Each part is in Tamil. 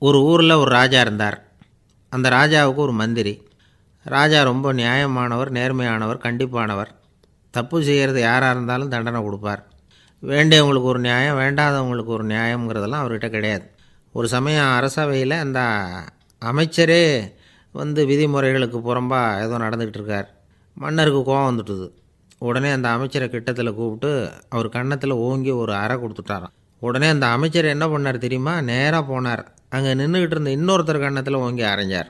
ஒரு ஊரில் ஒரு ராஜா இருந்தார். அந்த ராஜாவுக்கு ஒரு மந்திரி. ராஜா ரொம்ப நியாயமானவர், நேர்மையானவர், கண்டிப்பானவர். தப்பு செய்கிறது யாராக இருந்தாலும் தண்டனை கொடுப்பார். வேண்டியவங்களுக்கு ஒரு நியாயம், வேண்டாதவங்களுக்கு ஒரு நியாயங்கிறதெல்லாம் அவர்கிட்ட கிடையாது. ஒரு சமயம் அரசவையில் அந்த அமைச்சரே விதிமுறைகளுக்கு புறம்பாக ஏதோ நடந்துக்கிட்டு இருக்கார். மன்னருக்கு கோபம் வந்துட்டுது. உடனே அந்த அமைச்சரை கிட்டத்தில் கூப்பிட்டு அவர் கன்னத்தில் ஓங்கி ஒரு அறை கொடுத்துட்டாராம். உடனே அந்த அமைச்சர் என்ன பண்ணார் தெரியுமா? நேராக போனார். அங்கே நின்றுக்கிட்டு இருந்த இன்னொருத்தர் கன்னத்தில் ஓங்கி அரைஞ்சார்.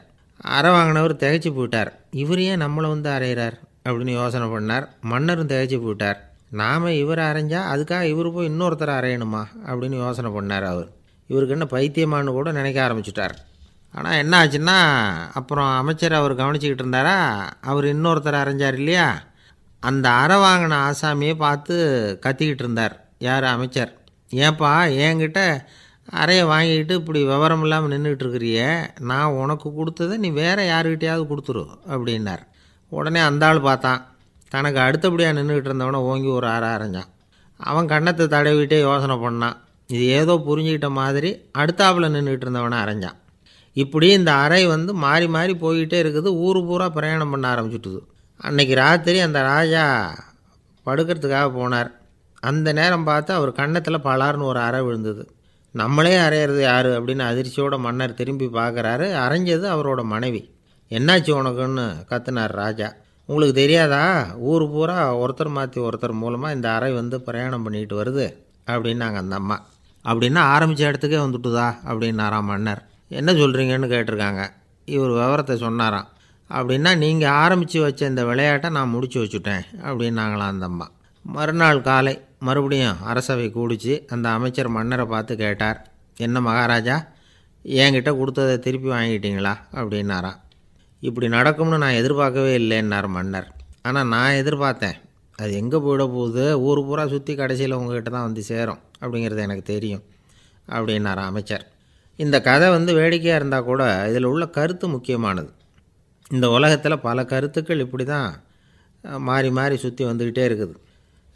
அறை வாங்கினவர் திகைச்சு போயிட்டார். இவர் ஏன் நம்மளை அரைகிறார் அப்படின்னு யோசனை பண்ணார். மன்னரும் திகைச்சு போயிட்டார். நாம் இவரை அரைஞ்சா அதுக்காக இவர் போய் இன்னொருத்தரை அரையணுமா அப்படின்னு யோசனை பண்ணார். இவருக்கு என்ன பைத்தியமானு கூட நினைக்க ஆரம்பிச்சிட்டார். ஆனால் என்ன ஆச்சுன்னா, அப்புறம் அமைச்சர் அவர் கவனிச்சிக்கிட்டு இருந்தாரா, அவர் இன்னொருத்தரை அரைஞ்சார் இல்லையா, அந்த அறை வாங்கின ஆசாமியை பார்த்து கத்திக்கிட்டு இருந்தார். யார்? அமைச்சர். ஏன்பா என்கிட்ட அறையை வாங்கிக்கிட்டு இப்படி விவரம் இல்லாமல் நின்றுக்கிட்டு இருக்கிறியே, நான் உனக்கு கொடுத்ததை நீ வேறு யாருக்கிட்டையாவது கொடுத்துரு அப்படின்னார். உடனே அந்த ஆள் பார்த்தான். தனக்கு அடுத்தபடியாக நின்றுக்கிட்டு இருந்தவனை ஓங்கி ஒரு அறை அரைஞ்சான். அவன் கன்னத்தை தடவிட்டே யோசனை பண்ணான். இது ஏதோ புரிஞ்சுக்கிட்ட மாதிரி அடுத்தாப்பில் நின்றுக்கிட்டு இருந்தவனை அரைஞ்சான். இப்படி இந்த அறை மாறி மாறி போய்கிட்டே இருக்குது. ஊர் பூரா பிரயாணம் பண்ண ஆரம்பிச்சுட்டுது. அன்றைக்கி ராத்திரி அந்த ராஜா படுக்கிறதுக்காக போனார். அந்த நேரம் பார்த்து அவர் கன்னத்தில் பலார்னு ஒரு அறை விழுந்தது. நம்மளே அரையிறது யார் அப்படின்னு அதிர்ச்சியோட மன்னர் திரும்பி பார்க்குறாரு. அரைஞ்சது அவரோட மனைவி. என்னாச்சு உனக்குன்னு கத்துனார் ராஜா. உங்களுக்கு தெரியாதா, ஊர் பூரா ஒருத்தர் மாற்றி ஒருத்தர் மூலமாக இந்த அறை பிரயாணம் பண்ணிட்டு வருது அப்படின்னாங்க அந்த அம்மா. அப்படின்னா ஆரம்பித்த இடத்துக்கே வந்துட்டுதா அப்படின்னாராம் மன்னர். என்ன சொல்கிறீங்கன்னு கேட்டிருக்காங்க. இவர் விவரத்தை சொன்னாராம். அப்படின்னா நீங்கள் ஆரம்பித்து வச்ச இந்த விளையாட்டை நான் முடிச்சு வச்சுட்டேன் அப்படின்னாங்களாம் அந்த அம்மா. மறுநாள் காலை மறுபடியும் அரசவை கூடிச்சு. அந்த அமைச்சர் மன்னரை பார்த்து கேட்டார், என்ன மகாராஜா, என்கிட்ட கொடுத்ததை திருப்பி வாங்கிட்டீங்களா அப்படின்னாராம். இப்படி நடக்கும்னு நான் எதிர்பார்க்கவே இல்லைன்னார் மன்னர். ஆனால் நான் எதிர்பார்த்தேன். அது எங்கே போயிட போகுது, ஊர் பூரா சுற்றி கடைசியில் உங்ககிட்ட தான் சேரும் அப்படிங்கிறது எனக்கு தெரியும் அப்படின்னாராம் அமைச்சர். இந்த கதை வேடிக்கையாக இருந்தால் கூட இதில் உள்ள கருத்து முக்கியமானது. இந்த உலகத்தில் பல கருத்துக்கள் இப்படி தான் மாறி மாறி சுற்றி வந்துக்கிட்டே இருக்குது.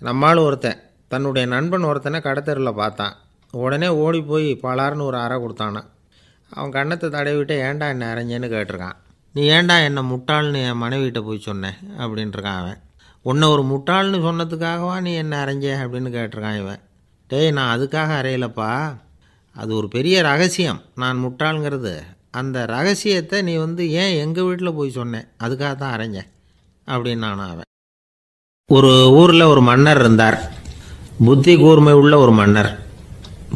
நம்மால் ஒருத்தன் தன்னுடைய நண்பன் ஒருத்தனை கடத்தெருவில் பார்த்தான். உடனே ஓடி போய் பலார்னு ஒரு அறை கொடுத்தானா. அவன் கன்னத்தை தடவிட்டு ஏன்டா என்னை அரைஞ்சேன்னு கேட்டிருக்கான். நீ ஏன்டா என்னை முட்டாள்னு என் மனைவிட்ட போய் சொன்னேன் அப்படின்ட்டுருக்கான் அவன். உன்னை ஒரு முட்டாள்னு சொன்னதுக்காகவா நீ என்னை அரைஞ்சே அப்படின்னு கேட்டிருக்கான் இவன். டேய், நான் அதுக்காக அறையலப்பா, அது ஒரு பெரிய ரகசியம். நான் முட்டாளுங்கிறது அந்த ரகசியத்தை நீ ஏன் எங்கள் வீட்டில் போய் சொன்னேன், அதுக்காக தான் அரைஞ்சேன் அப்படின்னு நான் அவன். ஒரு ஊரில் ஒரு மன்னர் இருந்தார். புத்தி கூர்மை உள்ள ஒரு மன்னர்.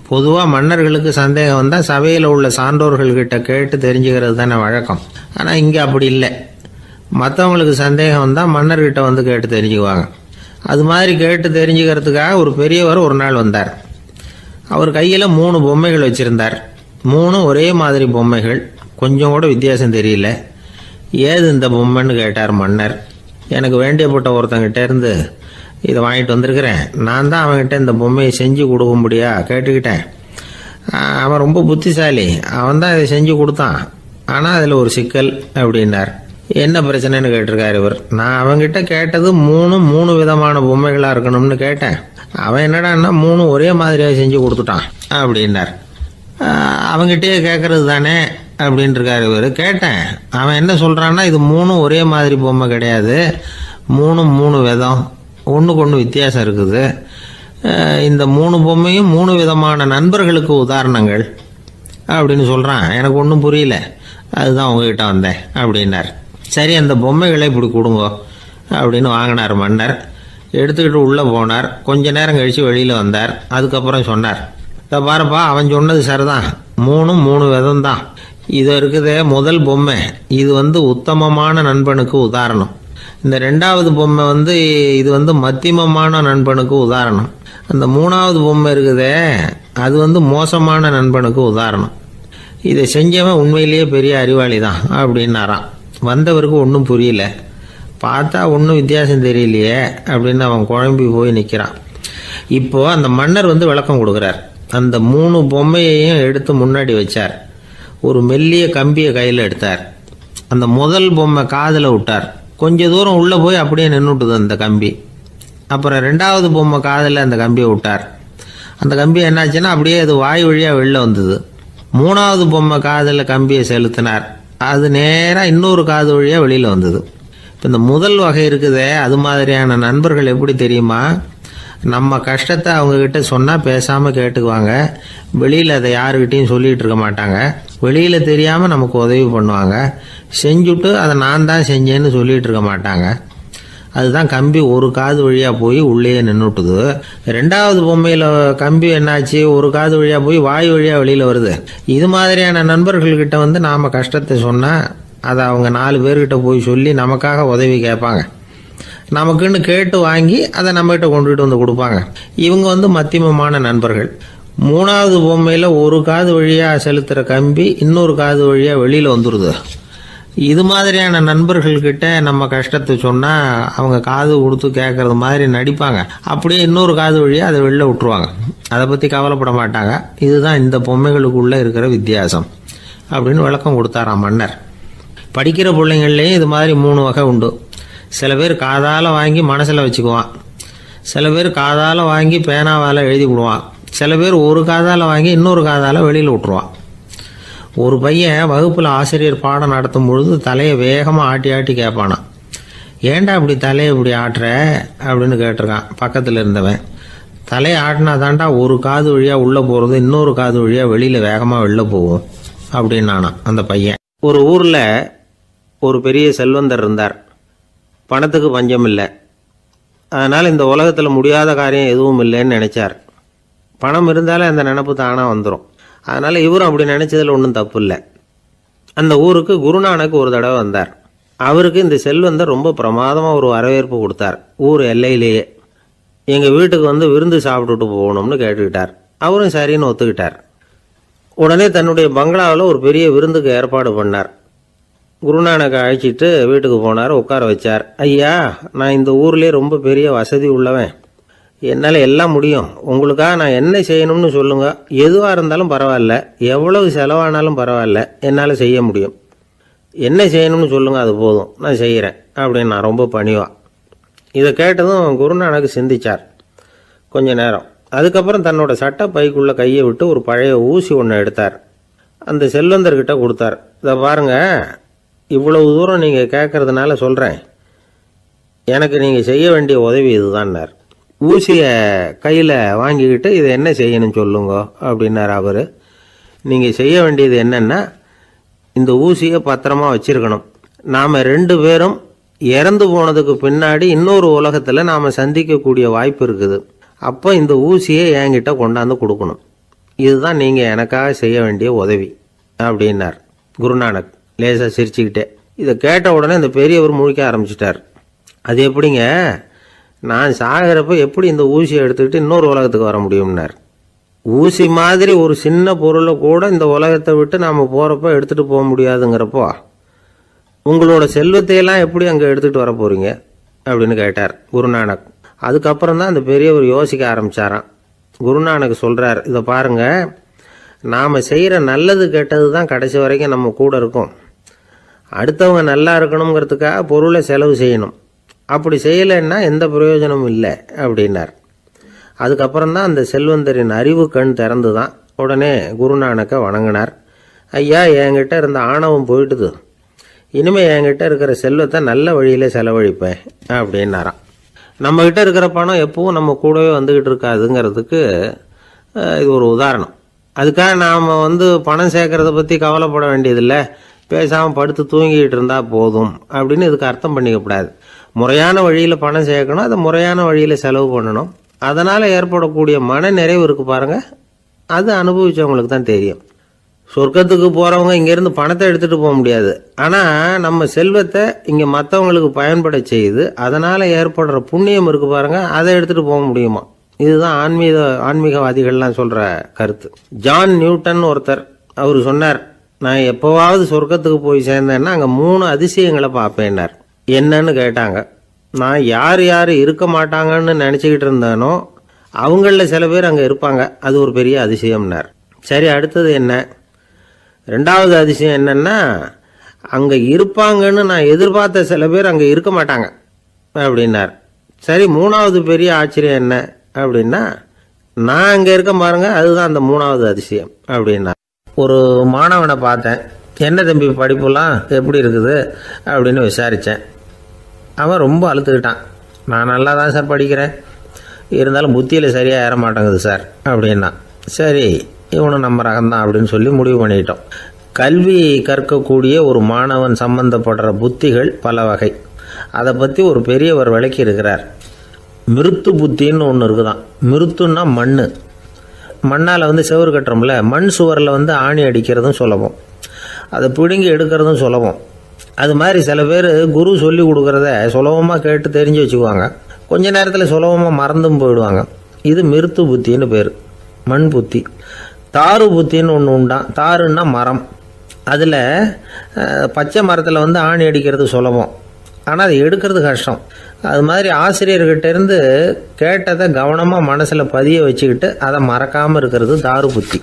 பொதுவாக மன்னர்களுக்கு சந்தேகம் வந்தால் சபையில் உள்ள சான்றோர்கள்கிட்ட கேட்டு தெரிஞ்சுக்கிறது தானே வழக்கம். ஆனால் இங்கே அப்படி இல்லை. மற்றவங்களுக்கு சந்தேகம் வந்தால் மன்னர்கிட்ட கேட்டு தெரிஞ்சுக்குவாங்க. அது மாதிரி கேட்டு தெரிஞ்சுக்கிறதுக்காக ஒரு பெரியவர் ஒரு நாள் வந்தார். அவர் கையில் 3 பொம்மைகள் வச்சுருந்தார். 3 ஒரே மாதிரி பொம்மைகள், கொஞ்சம் கூட வித்தியாசம் தெரியல. ஏது இந்த பொம்மைன்னு கேட்டார் மன்னர். எனக்கு வேண்டியப்பட்ட ஒருத்தங்கிட்ட இருந்து இதை வாங்கிட்டு வந்திருக்கிறேன். நான் தான் அவன்கிட்ட இந்த பொம்மையை செஞ்சு கொடுக்கும்படியா கேட்டுக்கிட்டேன். அவன் ரொம்ப புத்திசாலி, அவன் தான் இதை செஞ்சு கொடுத்தான். ஆனால் அதில் ஒரு சிக்கல் அப்படின்னார். என்ன பிரச்சனைன்னு கேட்டிருக்காரு இவர். நான் அவன்கிட்ட கேட்டது 3 விதமான பொம்மைகளாக இருக்கணும்னு கேட்டேன். அவன் என்னடான்னா 3 ஒரே மாதிரியாக செஞ்சு கொடுத்துட்டான் அப்படின்னார். அவங்ககிட்டயே கேட்கறது தானே அப்படின்ட்டுருக்காரு இவர். கேட்டேன், அவன் என்ன சொல்கிறான்னா இது 3 ஒரே மாதிரி பொம்மை கிடையாது, 3 விதம், ஒன்றுக்கு ஒன்று வித்தியாசம் இருக்குது. இந்த 3 பொம்மையும் 3 விதமான நண்பர்களுக்கு உதாரணங்கள் அப்படின்னு சொல்கிறான். எனக்கு ஒன்றும் புரியல, அதுதான் உங்ககிட்ட வந்தேன் அப்படின்னார். சரி, அந்த பொம்மைகளை இப்படி கொடுங்க அப்படின்னு வாங்கினார் மன்னர். எடுத்துக்கிட்டு உள்ளே போனார். கொஞ்ச நேரம் கழித்து வெளியில் வந்தார். அதுக்கப்புறம் சொன்னார், இதை பாருப்பா, அவன் சொன்னது சரிதான், 3 விதம் தான். இது இருக்குதே முதல் பொம்மை, இது உத்தமமான நண்பனுக்கு உதாரணம். இந்த 2வது பொம்மை இது மத்தியமமான நண்பனுக்கு உதாரணம். அந்த 3வது பொம்மை இருக்குதே அது மோசமான நண்பனுக்கு உதாரணம். இதை செஞ்சவன் உண்மையிலேயே பெரிய அறிவாளி தான் அப்படின்னாராம். வந்தவருக்கு ஒன்றும் புரியல. பார்த்தா ஒன்றும் வித்தியாசம் தெரியலையே அப்படின்னு அவன் குழம்பி போய் நிற்கிறான். இப்போது அந்த மன்னர் விளக்கம் கொடுக்குறார். அந்த 3 பொம்மையையும் எடுத்து முன்னாடி வச்சார். ஒரு மெல்லிய கம்பியை கையில் எடுத்தார். அந்த முதல் பொம்மை காதில் விட்டார். கொஞ்ச தூரம் உள்ளே போய் அப்படியே நின்றுட்டுது அந்த கம்பி. அப்புறம் 2வது பொம்மை காதில் அந்த கம்பியை விட்டார். அந்த கம்பி என்னாச்சுன்னா அப்படியே அது வாய் வழியாக வெளில வந்தது. மூணாவது பொம்மை காதில் கம்பியை செலுத்தினார். அது நேராக இன்னொரு காது வழியாக வெளியில் வந்தது. இப்போ இந்த முதல் வகை இருக்குதே, அது மாதிரியான நண்பர்கள் எப்படி தெரியுமா? நம்ம கஷ்டத்தை அவங்கக்கிட்ட சொன்னால் பேசாமல் கேட்டுக்குவாங்க. வெளியில் அதை யாருக்கிட்டையும் சொல்லிகிட்டு இருக்க மாட்டாங்க. வெளியில் தெரியாமல் நமக்கு உதவி பண்ணுவாங்க. செஞ்சுட்டு அதை நான் தான் செஞ்சேன்னு சொல்லிகிட்டு இருக்க மாட்டாங்க. அதுதான் கம்பி ஒரு காது வழியாக போய் உள்ளே நின்றுட்டுது. ரெண்டாவது பொம்மையில் கம்பி என்னாச்சு, ஒரு காது வழியாக போய் வாய் வழியாக வெளியில் வருது. இது மாதிரியான நண்பர்கள்கிட்ட நாம் கஷ்டத்தை சொன்னால் அதை அவங்க 4 பேர்கிட்ட போய் சொல்லி நமக்காக உதவி கேட்பாங்க. நமக்குன்னு கேட்டு வாங்கி அதை நம்மகிட்ட கொண்டுகிட்டு வந்து கொடுப்பாங்க. இவங்க மத்தியமமான நண்பர்கள். மூணாவது பொம்மையில் ஒரு காது வழியாக செலுத்துகிற கம்பி இன்னொரு காது வழியாக வெளியில் வந்துடுது. இது மாதிரியான நண்பர்கள்கிட்ட நம்ம கஷ்டத்தை சொன்னால் அவங்க காது கொடுத்து கேட்கறது மாதிரி நடிப்பாங்க. அப்படியே இன்னொரு காது வழியாக அதை வெளில விட்டுருவாங்க. அதை பற்றி கவலைப்பட மாட்டாங்க. இதுதான் இந்த பொம்மைகளுக்குள்ளே இருக்கிற வித்தியாசம் அப்படின்னு விளக்கம் கொடுத்தாராம் மன்னர். படிக்கிற பிள்ளைங்கள்லேயும் இது மாதிரி 3 வகை உண்டு. சில பேர் காதால் வாங்கி மனசில் வச்சுக்குவான். சில பேர் காதால் வாங்கி பேனாவால் எழுதி விடுவான். சில பேர் ஒரு காதால் வாங்கி இன்னொரு காதால் வெளியில் விட்டுருவான். ஒரு பையன் வகுப்பில் ஆசிரியர் பாடம் நடத்தும் பொழுது தலையை வேகமாக ஆட்டி ஆட்டி கேட்பானா. ஏன்டா இப்படி தலையை இப்படி ஆட்டுற அப்படின்னு கேட்டிருக்கான் பக்கத்தில் இருந்தவன். தலையை ஆட்டினா தாண்டா ஒரு காது வழியாக உள்ளே போகிறது, இன்னொரு காது வழியாக வெளியில் வேகமாக வெளில போகும் அப்படின்னானா அந்த பையன். ஒரு ஊரில் ஒரு பெரிய செல்வந்தர் இருந்தார். பணத்துக்கு பஞ்சம் இல்லை. அதனால் இந்த உலகத்தில் முடியாத காரியம் எதுவும் இல்லைன்னு நினச்சார். பணம் இருந்தாலே அந்த நினப்பு தானாக வந்துடும். அதனால் இவரும் அப்படி நினச்சதில் ஒன்றும் தப்பு இல்லை. அந்த ஊருக்கு குருநானக் ஒரு தடவை வந்தார். அவருக்கு இந்த செல்வந்தர் ரொம்ப பிரமாதமாக ஒரு வரவேற்பு கொடுத்தார். ஊர் எல்லையிலேயே எங்கள் வீட்டுக்கு விருந்து சாப்பிட்டுட்டு போகணும்னு கேட்டுக்கிட்டார். அவரும் சரின்னு ஒத்துக்கிட்டார். உடனே தன்னுடைய பங்களாவில் ஒரு பெரிய விருந்துக்கு ஏற்பாடு பண்ணார். குருநானக்கை அழைச்சிட்டு வீட்டுக்கு போனார். உட்கார வச்சார். ஐயா, நான் இந்த ஊர்லேயே ரொம்ப பெரிய வசதி உள்ளவன். என்னால் எல்லாம் முடியும். உங்களுக்காக நான் என்ன செய்யணும்னு சொல்லுங்கள். எதுவாக இருந்தாலும் பரவாயில்ல, எவ்வளவு செலவானாலும் பரவாயில்ல, என்னால் செய்ய முடியும். என்ன செய்யணும்னு சொல்லுங்கள், அது போதும், நான் செய்கிறேன் அப்படின்னு நான் ரொம்ப பணிவா. இதை கேட்டதும் குருநானக் சிந்திச்சார் கொஞ்ச நேரம். அதுக்கப்புறம் தன்னோட சட்டை பைக்குள்ளே கையை விட்டு ஒரு பழைய ஊசி ஒன்று எடுத்தார். அந்த செல்வந்தர்கிட்ட கொடுத்தார். இதை பாருங்க, இவ்வளவு தூரம் நீங்கள் கேட்கறதுனால சொல்கிறேன். எனக்கு நீங்கள் செய்ய வேண்டிய உதவி இதுதான்னார். ஊசியை கையில் வாங்கிக்கிட்டு இதை என்ன செய்யணும்னு சொல்லுங்க அப்படின்னார் அவர். நீங்கள் செய்ய வேண்டியது என்னென்னா, இந்த ஊசியை பத்திரமா வச்சிருக்கணும். நாம் 2 பேரும் இறந்து போனதுக்கு பின்னாடி இன்னொரு உலகத்தில் நாம் சந்திக்கக்கூடிய வாய்ப்பு இருக்குது. அப்போ இந்த ஊசியை என்கிட்ட கொண்டாந்து கொடுக்கணும். இதுதான் நீங்கள் எனக்காக செய்ய வேண்டிய உதவி அப்படின்னார் குருநானக் லேசாக சிரிச்சுக்கிட்டே. இதை கேட்ட உடனே இந்த பெரியவர் முழிக்க ஆரம்பிச்சிட்டார். அது எப்படிங்க, நான் சாகிறப்ப எப்படி இந்த ஊசியை எடுத்துக்கிட்டு இன்னொரு உலகத்துக்கு வர முடியும்னார். ஊசி மாதிரி ஒரு சின்ன பொருளை கூட இந்த உலகத்தை விட்டு நாம் போகிறப்ப எடுத்துகிட்டு போக முடியாதுங்கிறப்போ உங்களோட செல்வத்தையெல்லாம் எப்படி அங்கே எடுத்துகிட்டு வர போகிறீங்க அப்படின்னு கேட்டார் குருநானக். அதுக்கப்புறம் தான் அந்த பெரியவர் யோசிக்க ஆரம்பித்தாராம். குருநானக் சொல்கிறார், இதை பாருங்கள், நாம் செய்கிற நல்லது கெட்டது தான் கடைசி வரைக்கும் நம்ம கூட இருக்கும். அடுத்தவங்க நல்லா இருக்கணுங்கிறதுக்காக பொருளை செலவு செய்யணும். அப்படி செய்யலைன்னா எந்த பிரயோஜனமும் இல்லை அப்படின்னார். அதுக்கப்புறம் தான் அந்த செல்வந்தரின் அறிவு கண் திறந்து தான். உடனே குருநானக்கை வணங்கினார். ஐயா, என்கிட்ட இருந்த ஆணவம் போயிட்டுது. இனிமேல் என்கிட்ட இருக்கிற செல்வத்தை நல்ல வழியில் செலவழிப்பேன் அப்படின்னாராம். நம்மக்கிட்ட இருக்கிற பணம் எப்பவும் நம்ம கூடவே வந்துக்கிட்டு இருக்காதுங்கிறதுக்கு இது ஒரு உதாரணம். அதுக்காக நாம் பணம் சேர்க்கறத பற்றி கவலைப்பட வேண்டியதில்லை, பேசாமல் படுத்து தூங்கிக்கிட்டு இருந்தால் போதும் அப்படின்னு இதுக்கு அர்த்தம் பண்ணிக்கக்கூடாது. முறையான வழியில் பணம் சேர்க்கணும், அதை முறையான வழியில் செலவு பண்ணணும். அதனால் ஏற்படக்கூடிய மன நிறைவு இருக்குது பாருங்கள், அது அனுபவித்தவங்களுக்கு தான் தெரியும். சொர்க்கத்துக்கு போகிறவங்க இங்கேருந்து பணத்தை எடுத்துகிட்டு போக முடியாது. ஆனால் நம்ம செல்வத்தை இங்கே மற்றவங்களுக்கு பயன்பட செய்து அதனால் ஏற்படுற புண்ணியம் இருக்குது பாருங்கள், அதை எடுத்துகிட்டு போக முடியுமா. இதுதான் ஆன்மீகவாதிகள்லாம் சொல்கிற கருத்து. ஜான் நியூட்டன் ஒருத்தர், அவர் சொன்னார், நான் எப்போவாவது சொர்க்கத்துக்கு போய் சேர்ந்தேன்னா அங்கே 3 அதிசயங்களை பார்ப்பேன்னார். என்னன்னு கேட்டாங்க. நான் யார் யார் இருக்க மாட்டாங்கன்னு நினச்சிக்கிட்டு இருந்தேனோ அவங்களில் சில பேர் அங்கே இருப்பாங்க, அது ஒரு பெரிய அதிசயம்னார். சரி, அடுத்தது என்ன? 2வது அதிசயம் என்னன்னா, அங்கே இருப்பாங்கன்னு நான் எதிர்பார்த்த சில பேர் அங்கே இருக்க மாட்டாங்க அப்படின்னார். சரி, 3வது பெரிய ஆச்சரியம் என்ன அப்படின்னா, நான் அங்கே இருக்க பாருங்க, அதுதான் அந்த 3வது அதிசயம் அப்படின்னார். ஒரு மாணவனை பார்த்தேன். என்ன தம்பி படிப்புலாம் எப்படி இருக்குது அப்படின்னு விசாரித்தேன். அவன் ரொம்ப அழுத்துக்கிட்டான். நான் நல்லா தான் சார் படிக்கிறேன், இருந்தாலும் புத்தியில் சரியாக ஏற மாட்டேங்குது சார் அப்படின்னா. சரி, இவனும் நம்ம ரகம்தான் அப்படின்னு சொல்லி முடிவு பண்ணிட்டோம். கல்வி கற்கக்கூடிய ஒரு மாணவன் சம்பந்தப்படுற புத்திகள் பல வகை. அதை பற்றி ஒரு பெரியவர் விளக்கி இருக்கிறார். மிருத்து புத்தின்னு ஒன்று இருக்குதான். மிருத்துன்னா மண்ணால் செவுறு கட்டுறோம்ல, மண் சுவரில் ஆணி அடிக்கிறதும் சுலபம், அதை பிடுங்கி எடுக்கிறதும் சுலபம். அது மாதிரி சில பேர் குரு சொல்லி கொடுக்குறத சுலபமாக கேட்டு தெரிஞ்சு வச்சுக்குவாங்க, கொஞ்ச நேரத்தில் சுலபமாக மறந்தும் போயிடுவாங்க. இது மிருத்து புத்தின்னு பேர், மண் புத்தி. தாரு புத்தின்னு ஒன்று உண்டான். தாருன்னா மரம். அதில் பச்சை மரத்தில் ஆணி அடிக்கிறது சுலபம், ஆனால் அதை எடுக்கிறது கஷ்டம். அது மாதிரி ஆசிரியர்கிட்ட இருந்து கேட்டதை கவனமாக மனசில் பதிய வச்சுக்கிட்டு அதை மறக்காமல் இருக்கிறது தாரு புத்தி.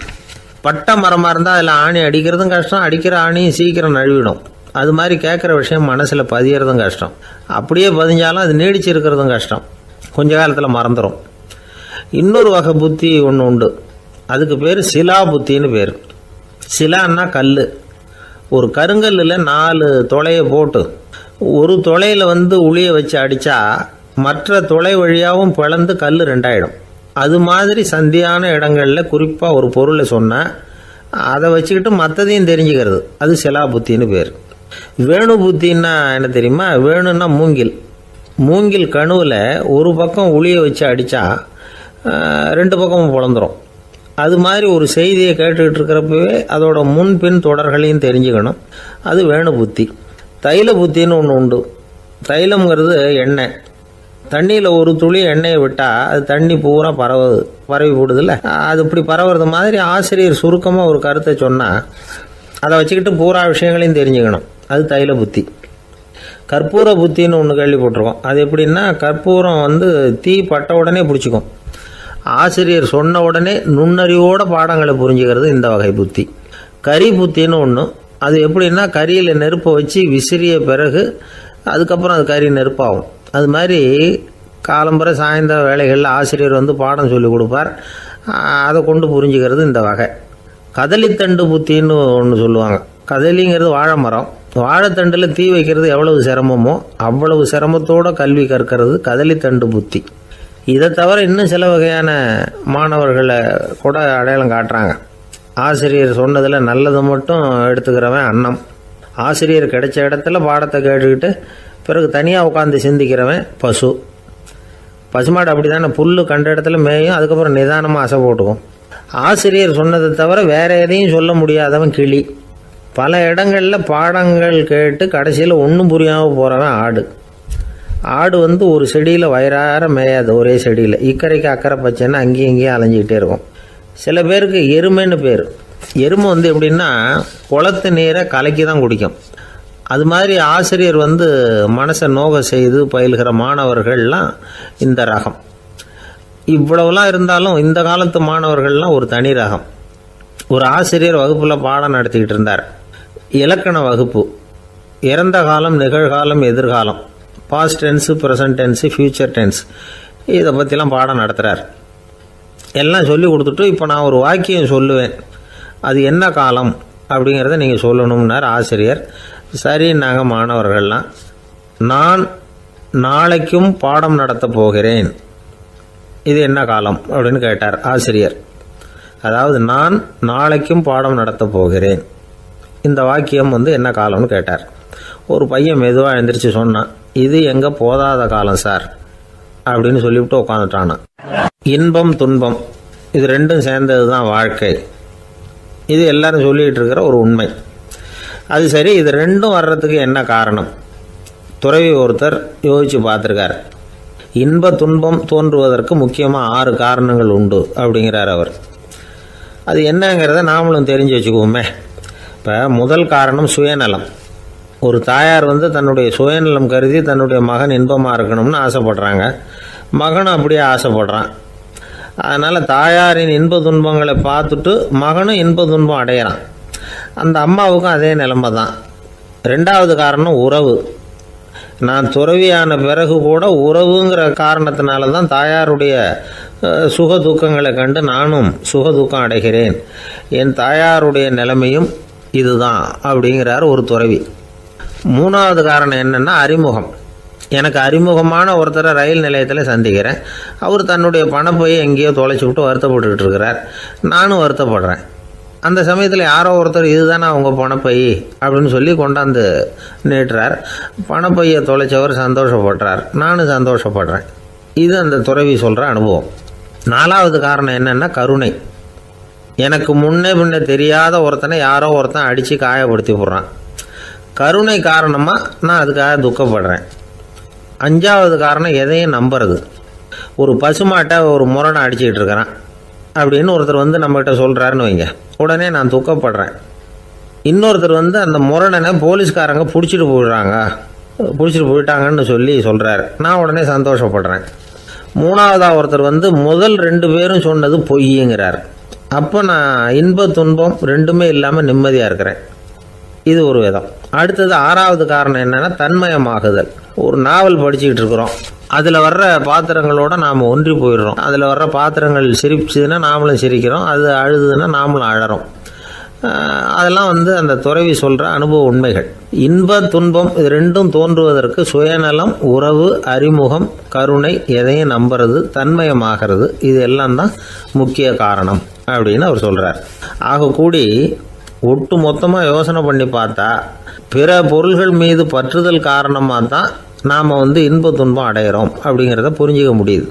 பட்டை மரமாக இருந்தால் அதில் ஆணி அடிக்கிறதும் கஷ்டம், அடிக்கிற ஆணியும் சீக்கிரம் நழுவிடும். அது மாதிரி கேட்குற விஷயம் மனசில் பதியறதும் கஷ்டம். அப்படியே பதிஞ்சாலும் அது நீடிச்சு இருக்கிறதும் கஷ்டம், கொஞ்ச காலத்தில் மறந்துடும். இன்னொரு வகை புத்தி ஒன்று உண்டு, அதுக்கு பேர் சிலா புத்தின்னு பேர். சிலான்னா கல். ஒரு கருங்கல்லில் 4 துளையை போட்டு ஒரு துளையில் உளிய வச்சு அடித்தா மற்ற துளை வழியாகவும் பிளந்து கல் 2ஆயிடும். அது மாதிரி சந்தியான இடங்களில் குறிப்பாக ஒரு பொருளை சொன்னால் அதை வச்சுக்கிட்டு மற்றதையும் தெரிஞ்சுக்கிறது, அது சிலா புத்தின்னு பேர். வேணு புத்தின்னா என்ன தெரியுமா? வேணுன்னா மூங்கில் கணுவில் ஒரு பக்கம் உளிய வச்சு அடித்தா 2 பக்கமும் பிளந்துடும். அது மாதிரி ஒரு செய்தியை கேட்டுக்கிட்டு இருக்கிறப்பவே அதோட முன்பின் தொடர்களையும் தெரிஞ்சுக்கணும், அது வேணு புத்தி. தைல புத்தின்னு ஒன்று உண்டு. தைலம்ங்கிறது எண்ணெய். தண்ணியில் ஒரு துளி எண்ணெயை விட்டால் அது தண்ணி பூரா பரவி போடுதில்ல, அது இப்படி பரவுறது மாதிரி ஆசிரியர் சுருக்கமாக ஒரு கருத்தை சொன்னால் அதை வச்சுக்கிட்டு பூரா விஷயங்களையும் தெரிஞ்சுக்கணும், அது தைல புத்தி. கற்பூர புத்தின்னு ஒன்று கேள்விப்பட்டிருக்கோம். அது எப்படின்னா, கற்பூரம் தீ பட்ட உடனே பிடிச்சிக்கும். ஆசிரியர் சொன்ன உடனே நுண்ணறிவோட பாடங்களை புரிஞ்சுக்கிறது இந்த வகை புத்தி. கரி புத்தின்னு ஒன்று. அது எப்படின்னா, கரியில் நெருப்பை வச்சு விசிறிய பிறகு அதுக்கப்புறம் அது கறி நெருப்பாகும். அது மாதிரி காலம்பரை சாயந்தர வேலைகளில் ஆசிரியர் பாடம் சொல்லி கொடுப்பார், அதை கொண்டு புரிஞ்சுக்கிறது இந்த வகை. கதலித்தண்டு புத்தின்னு ஒன்று சொல்லுவாங்க. கதலிங்கிறது வாழை மரம். வாழைத்தண்டில் தீ வைக்கிறது எவ்வளவு சிரமமோ அவ்வளவு சிரமத்தோடு கல்வி கற்கிறது கதலித்தண்டு புத்தி. இதை தவிர இன்னும் சில வகையான மாணவர்களை கூட அடையாளம் காட்டுறாங்க. ஆசிரியர் சொன்னதில் நல்லதை மட்டும் எடுத்துக்கிறவன் அன்னம். ஆசிரியர் கிடைச்ச இடத்துல பாடத்தை கேட்டுக்கிட்டு பிறகு தனியாக உட்காந்து சிந்திக்கிறவன் பசுமாடு அப்படி தானே, புல் கண்ட இடத்துல மேயும், அதுக்கப்புறம் நிதானமாக அசை போட்டுக்கும். ஆசிரியர் சொன்னதை தவிர வேற எதையும் சொல்ல முடியாதவன் கிளி. பல இடங்களில் பாடங்கள் கேட்டு கடைசியில் ஒன்றும் புரியாமல் போகிறவன் ஆடு ஒரு செடியில் வயிறார மேயாது, ஒரே செடியில். இக்கரைக்கு அக்கறை பச்சைன்னா அங்கேயும் இங்கேயும் அலைஞ்சிக்கிட்டே இருக்கும். சில பேருக்கு எருமைன்னு பேர். எருமை எப்படின்னா குளத்து நீரை கலக்கி தான் குடிக்கும். அது மாதிரி ஆசிரியர் மனசை நோக செய்து பயில்கிற மாணவர்கள்லாம் இந்த ரகம். இவ்வளவுலாம் இருந்தாலும் இந்த காலத்து மாணவர்கள்லாம் ஒரு தனி ரகம். ஒரு ஆசிரியர் வகுப்பில் பாடம் நடத்திக்கிட்டு இருந்தார். இலக்கண வகுப்பு. இறந்த காலம், நிகழ்காலம், எதிர்காலம், past tense, present tense, future tense, இதை பற்றிலாம் பாடம் நடத்துகிறார். எல்லாம் சொல்லி கொடுத்துட்டு இப்போ நான் ஒரு வாக்கியம் சொல்லுவேன், அது என்ன காலம் அப்படிங்கிறத நீங்கள் சொல்லணும்னார் ஆசிரியர். சரி, நாங்கள் மாணவர்கள்லாம், நான் நாளைக்கும் பாடம் நடத்தப் போகிறேன், இது என்ன காலம் அப்படின்னு கேட்டார் ஆசிரியர். அதாவது நான் நாளைக்கும் பாடம் நடத்தப் போகிறேன், இந்த வாக்கியம் என்ன காலம்னு கேட்டார். ஒரு பையன் மெதுவாக எழுந்திரிச்சு சொன்னான், இது எங்கே போதாத காலம் சார் அப்படின்னு சொல்லிவிட்டு உட்காந்துட்டானா. இன்பம் துன்பம் இது ரெண்டும் சேர்ந்தது தான் வாழ்க்கை, இது எல்லாரும் சொல்லிகிட்டு இருக்கிற ஒரு உண்மை. அது சரி, இது ரெண்டும் வர்றதுக்கு என்ன காரணம்? துறவி ஒருத்தர் யோசித்து பார்த்துருக்கார். இன்ப துன்பம் தோன்றுவதற்கு முக்கியமாக 6 காரணங்கள் உண்டு அப்படிங்கிறார் அவர். அது என்னங்கிறத நாமளும் தெரிஞ்சு வச்சுக்குவோமே. இப்போ முதல் காரணம் சுயநலம். ஒரு தாயார் தன்னுடைய சுயநலம் கருதி தன்னுடைய மகன் இன்பமாக இருக்கணும்னு ஆசைப்படுறாங்க. மகனும் அப்படியே ஆசைப்படுறான். அதனால் தாயாரின் இன்ப துன்பங்களை பார்த்துட்டு மகனும் இன்ப துன்பம் அடையிறான். அந்த அம்மாவுக்கும் அதே நிலைமை தான். 2வது காரணம் உறவு. நான் துறவியான பிறகு கூட உறவுங்கிற காரணத்தினால தான் தாயாருடைய சுக துக்கங்களை கண்டு நானும் சுக துக்கம் அடைகிறேன். என் தாயாருடைய நிலைமையும் இதுதான் அப்படிங்கிறார் ஒரு துறவி. மூணாவது காரணம் என்னென்னா அறிமுகம். எனக்கு அறிமுகமான ஒருத்தரை ரயில் நிலையத்தில் சந்திக்கிறேன். அவர் தன்னுடைய பணப்பையை எங்கேயோ தொலைச்சி விட்டு வருத்தப்பட்டுக்கிட்டு இருக்கிறார். நானும் வருத்தப்படுறேன். அந்த சமயத்தில் யாரோ ஒருத்தர் இதுதானே அவங்க பணப்பை அப்படின்னு சொல்லி கொண்டாந்து நீட்டுறார். பணப்பையை தொலைச்சவர் சந்தோஷப்படுறார், நானும் சந்தோஷப்படுறேன். இது அந்த துறவி சொல்கிற அனுபவம். நாலாவது காரணம் என்னென்னா கருணை. எனக்கு முன்னே தெரியாத ஒருத்தனை யாரோ ஒருத்தன் அடித்து காயப்படுத்தி போடுறான். கருணை காரணமாக நான் அதுக்காக துக்கப்படுறேன். அஞ்சாவது காரணம் எதையும் நம்புறது. ஒரு பசுமாட்டை ஒரு முரணை அடிச்சுக்கிட்டு இருக்கிறான் அப்படின்னு ஒருத்தர் வந்து நம்மகிட்ட சொல்கிறாருன்னு வைங்க, உடனே நான் துக்கப்படுறேன். இன்னொருத்தர் வந்து அந்த முரணனை போலீஸ்காரங்க பிடிச்சிட்டு போயிட்டாங்கன்னு சொல்லி சொல்கிறாரு, நான் உடனே சந்தோஷப்படுறேன். மூணாவதாக ஒருத்தர் வந்து முதல் 2 பேரும் சொன்னது பொய்யுங்கிறார். அப்போ நான் இன்ப துன்பம் ரெண்டுமே இல்லாமல் நிம்மதியாக இருக்கிறேன். இது ஒரு விதம். அடுத்தது 6வது காரணம் என்னென்னா தன்மயமாகுதல். ஒரு நாவல் படிச்சுக்கிட்டு இருக்கிறோம், அதில் வர்ற பாத்திரங்களோட நாம் ஒன்றி போயிடுறோம். அதில் வர்ற பாத்திரங்கள் சிரிச்சுதுன்னா நாமளும் சிரிக்கிறோம், அது அழுதுன்னா நாமளும் அழறோம். அதெல்லாம் வந்து அந்த துறவி சொல்கிற அனுபவ உண்மைகள். இன்ப துன்பம் இது ரெண்டும் தோன்றுவதற்கு சுயநலம், உறவு, அறிமுகம், கருணை, எதையும் நம்புறது, தன்மயமாகிறது, இது எல்லாம் தான் முக்கிய காரணம் அப்படின்னு அவர் சொல்கிறார். ஆக கூடி ஒட்டு மொத்தமாக யோசனை பண்ணி பார்த்தா பிற பொருள்கள் மீது பற்றுதல் காரணமாக தான் நாம் வந்து இன்ப துன்பம் அடையிறோம் அப்படிங்கிறத புரிஞ்சிக்க முடியுது.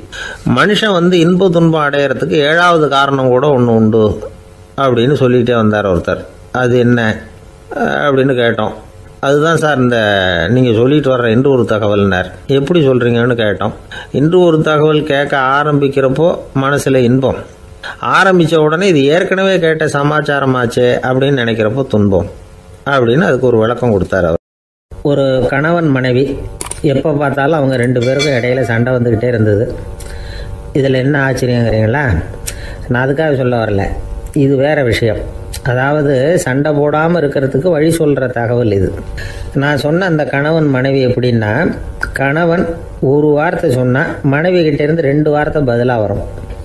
மனுஷன் வந்து இன்ப துன்பம் அடையிறதுக்கு 7வது காரணம் கூட ஒன்று உண்டு அப்படின்னு சொல்லிகிட்டே வந்தார் ஒருத்தர். அது என்ன அப்படின்னு கேட்டோம். அதுதான் சார் இந்த நீங்கள் சொல்லிட்டு வர்ற இன்று ஒரு தகவல்னார். எப்படி சொல்கிறீங்கன்னு கேட்டோம். இன்று ஒரு தகவல் கேட்க ஆரம்பிக்கிறப்போ மனசில் இன்பம், ஆரம்பித்த உடனே இது ஏற்கனவே கேட்ட சமாச்சாரமாச்சே அப்படின்னு நினைக்கிறப்போ துன்பம் அப்படின்னு அதுக்கு ஒரு விளக்கம் கொடுத்தார் அவர். ஒரு கணவன் மனைவி எப்போ பார்த்தாலும் அவங்க 2 பேருக்கும் இடையில சண்டை வந்துக்கிட்டே இருந்தது. இதில் என்ன ஆச்சரியங்கிறீங்களா? நான் அதுக்காக சொல்ல வரல, இது வேறு விஷயம். அதாவது சண்டை போடாமல் இருக்கிறதுக்கு வழி சொல்கிற தகவல் இது. நான் சொன்ன அந்த கணவன் மனைவி எப்படின்னா, கணவன் ஒரு வார்த்தை சொன்னால் மனைவி கிட்டேருந்து 2 வார்த்தை பதிலாக வரும்.